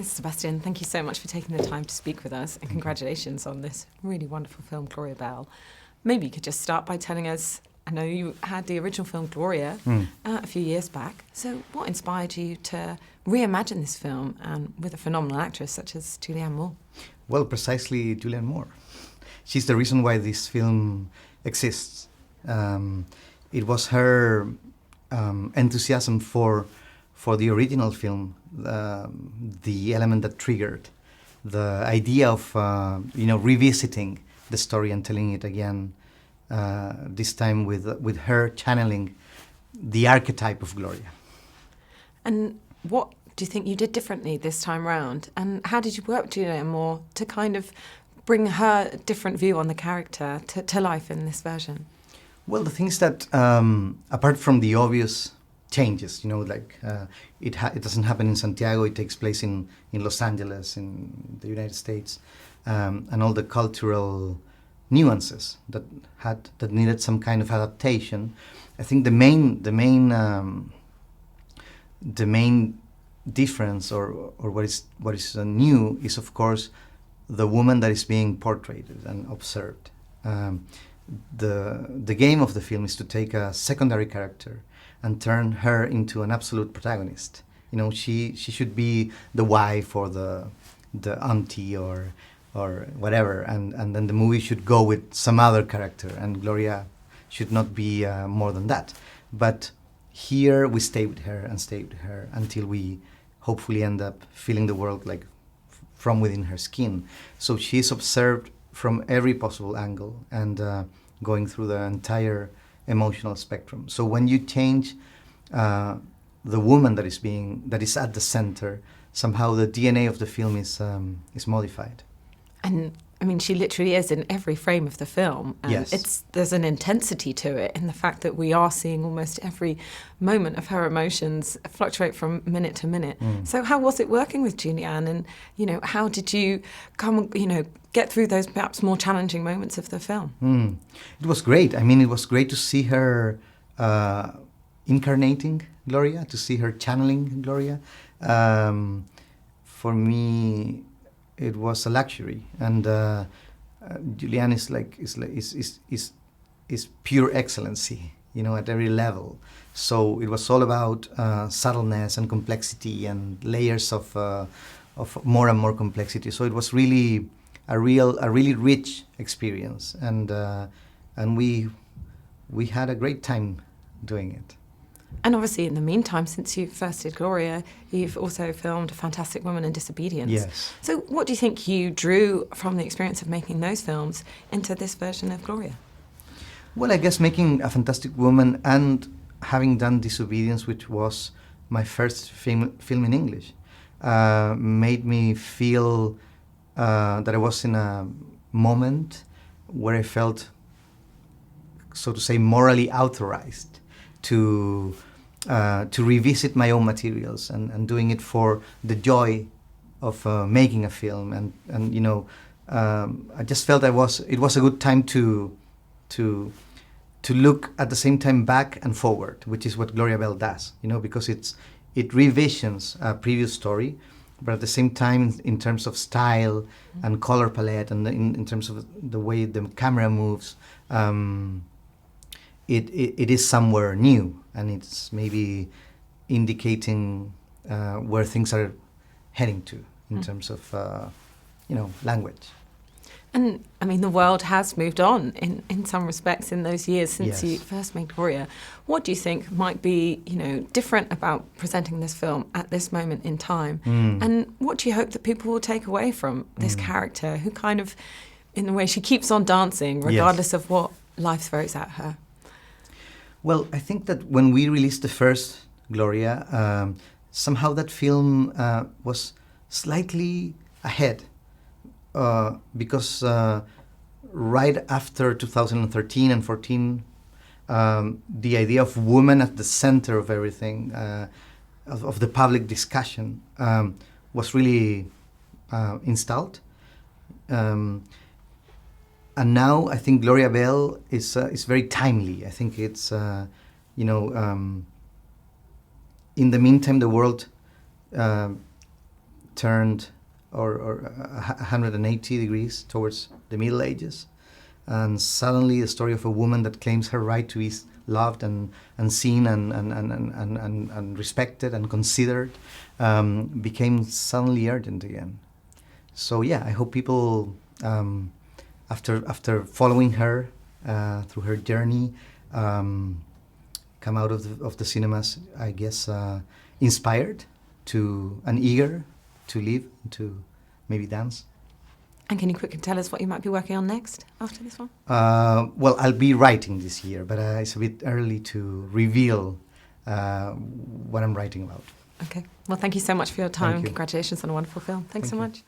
Sebastián, thank you so much for taking the time to speak with us, and congratulations on this really wonderful film, Gloria Bell. Maybe you could just start by telling us, I know you had the original film Gloria a few years back, so what inspired you to reimagine this film and with a phenomenal actress such as Julianne Moore? Well, precisely Julianne Moore. She's the reason why this film exists. It was her enthusiasm for the original film, the element that triggered the idea of revisiting the story and telling it again. This time with her channeling the archetype of Gloria. And what do you think you did differently this time round? And how did you work with Julianne Moore to kind of bring her different view on the character to life in this version? Well, the thing is that apart from the obvious changes, it doesn't happen in Santiago, it takes place in Los Angeles, in the United States, and all the cultural nuances that needed some kind of adaptation. I think the main difference or what is new is, of course, the woman that is being portrayed and observed. The game of the film is to take a secondary character and turn her into an absolute protagonist. She should be the wife or the auntie or whatever, and then the movie should go with some other character, and Gloria should not be more than that. But here we stay with her until we hopefully end up feeling the world like from within her skin. So she's observed from every possible angle and going through the entire emotional spectrum. So when you change the woman that is at the center, somehow the DNA of the film is modified. And I mean, she literally is in every frame of the film. And yes. There's an intensity to it in the fact that we are seeing almost every moment of her emotions fluctuate from minute to minute. So how was it working with Julianne? And, how did you get through those perhaps more challenging moments of the film? It was great. I mean, it was great to see her incarnating Gloria, to see her channeling Gloria. For me, it was a luxury, and Julianne is pure excellency, at every level. So it was all about subtleness and complexity and layers of more and more complexity. So it was really a really rich experience, and we had a great time doing it. And obviously, in the meantime, since you first did Gloria, you've also filmed A Fantastic Woman in Disobedience. Yes. So what do you think you drew from the experience of making those films into this version of Gloria? Well, I guess making A Fantastic Woman and having done Disobedience, which was my first film in English, made me feel that I was in a moment where I felt, so to say, morally authorized to revisit my own materials and doing it for the joy of making a film, and I just felt it was a good time to look at the same time back and forward, which is what Gloria Bell does, because it revisions a previous story, but at the same time, in terms of style and color palette, and in terms of the way the camera moves, it is somewhere new, and it's maybe indicating where things are heading to in terms of language. And I mean, the world has moved on in some respects in those years since Yes. you first made Gloria. What do you think might be different about presenting this film at this moment in time? And what do you hope that people will take away from this character, who kind of, in a way, she keeps on dancing regardless of what life throws at her? Well, I think that when we released the first Gloria, somehow that film was slightly ahead, because right after 2013 and 14, the idea of women at the center of everything, of the public discussion, was really installed. And now I think Gloria Bell is very timely. I think it's in the meantime the world turned or 180 degrees towards the Middle Ages, and suddenly the story of a woman that claims her right to be loved and seen and respected and considered became suddenly urgent again. So yeah, I hope people, after following her through her journey, come out of the cinemas, I guess, inspired and eager to live, to maybe dance. And can you quickly tell us what you might be working on next after this one? Well, I'll be writing this year, but it's a bit early to reveal what I'm writing about. Okay. Well, thank you so much for your time. Thank you. Congratulations on a wonderful film. Thanks so much.